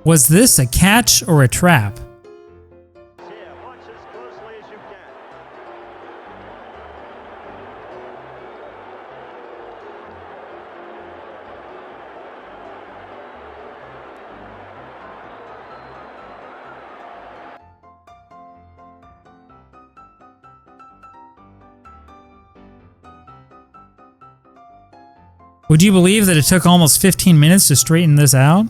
Was this a catch or a trap? Watch as closely as you can. Would you believe that it took almost 15 minutes to straighten this out?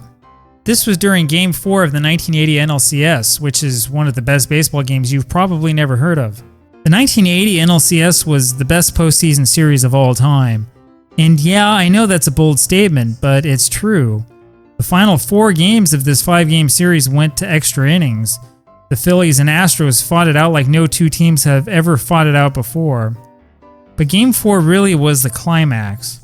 This was during Game 4 of the 1980 NLCS, which is one of the best baseball games you've probably never heard of. The 1980 NLCS was the best postseason series of all time. And yeah, I know that's a bold statement, but it's true. The final 4 games of this 5-game series went to extra innings. The Phillies and Astros fought it out like no two teams have ever fought it out before. But Game 4 really was the climax.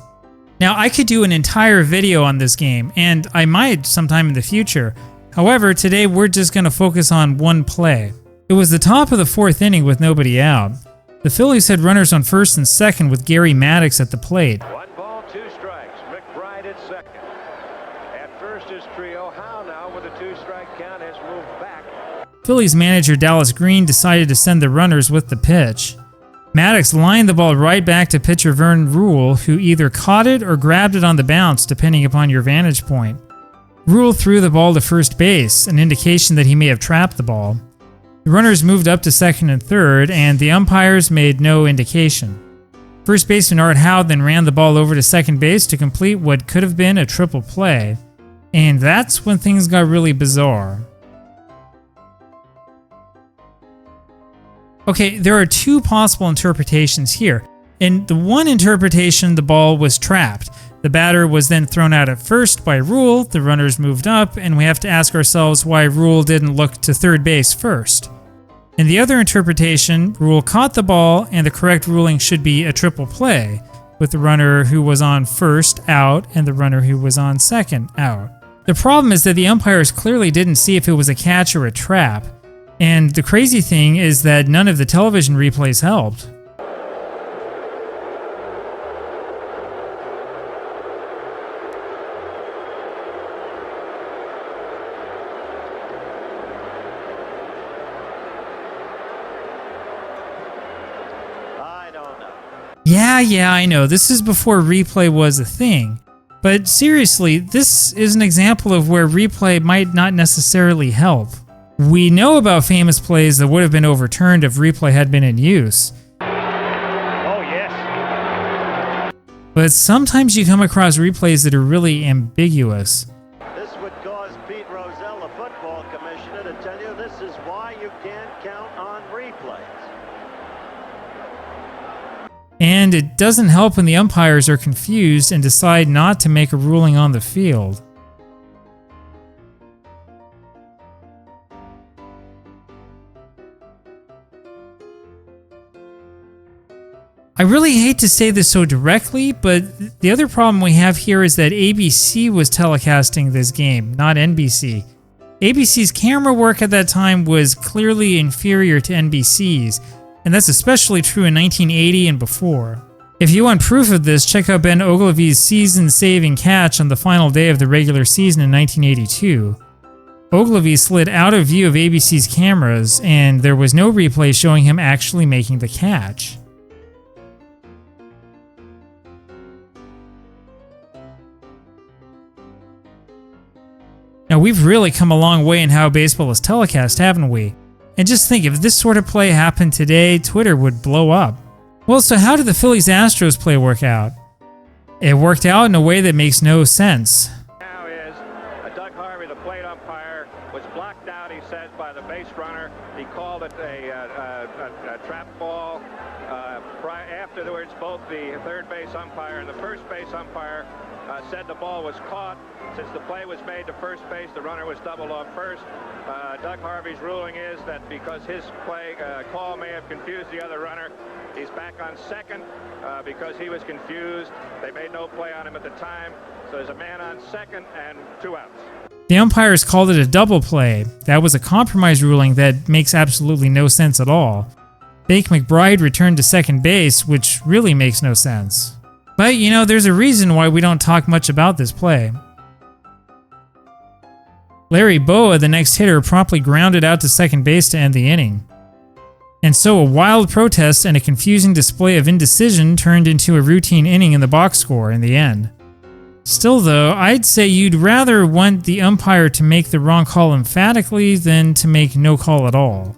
Now, I could do an entire video on this game, and I might sometime in the future. However, today we're just going to focus on one play. It was the top of the 4th inning with nobody out. The Phillies had runners on first and second with Gary Maddox at the plate. 1 ball, 2 strikes. McBride at second. At first is Trio. Howe now with a 2-strike count has moved back. Phillies manager Dallas Green decided to send the runners with the pitch. Maddox lined the ball right back to pitcher Vern Rule, who either caught it or grabbed it on the bounce, depending upon your vantage point. Rule threw the ball to first base, an indication that he may have trapped the ball. The runners moved up to second and third, and the umpires made no indication. First baseman Art Howe then ran the ball over to second base to complete what could have been a triple play, and that's when things got really bizarre. Okay, there are 2 possible interpretations here. In the one interpretation, the ball was trapped. The batter was then thrown out at first by Rule, the runners moved up, and we have to ask ourselves why Rule didn't look to third base first. In the other interpretation, Rule caught the ball, and the correct ruling should be a triple play, with the runner who was on first out and the runner who was on second out. The problem is that the umpires clearly didn't see if it was a catch or a trap. And the crazy thing is that none of the television replays helped. I don't know. Yeah, I know. This is before replay was a thing. But seriously, this is an example of where replay might not necessarily help. We know about famous plays that would have been overturned if replay had been in use. Oh, yes. But sometimes you come across replays that are really ambiguous. This would cause Pete Rozelle, the football commissioner, to tell you this is why you can't count on replays. And it doesn't help when the umpires are confused and decide not to make a ruling on the field. I really hate to say this so directly, but the other problem we have here is that ABC was telecasting this game, not NBC. ABC's camera work at that time was clearly inferior to NBC's, and that's especially true in 1980 and before. If you want proof of this, check out Ben Ogilvy's season-saving catch on the final day of the regular season in 1982. Ogilvy slid out of view of ABC's cameras, and there was no replay showing him actually making the catch. Now, we've really come a long way in how baseball is telecast, haven't we? And just think, if this sort of play happened today, Twitter would blow up. Well, so how did the Phillies-Astros play work out? It worked out in a way that makes no sense. Now is Doug Harvey, the plate umpire, was blocked out, he says, by the base runner. He called it a trap ball. Afterwards, both the third base umpire and the first base umpire said the ball was caught. Since the play was made to first base, the runner was doubled off first. Doug Harvey's ruling is that because his call may have confused the other runner, he's back on second because he was confused. They made no play on him at the time, so there's a man on second and 2 outs. The umpires called it a double play. That was a compromise ruling that makes absolutely no sense at all. Bake McBride returned to second base, which really makes no sense. But, you know, there's a reason why we don't talk much about this play. Larry Boa, the next hitter, promptly grounded out to second base to end the inning. And so a wild protest and a confusing display of indecision turned into a routine inning in the box score in the end. Still though, I'd say you'd rather want the umpire to make the wrong call emphatically than to make no call at all.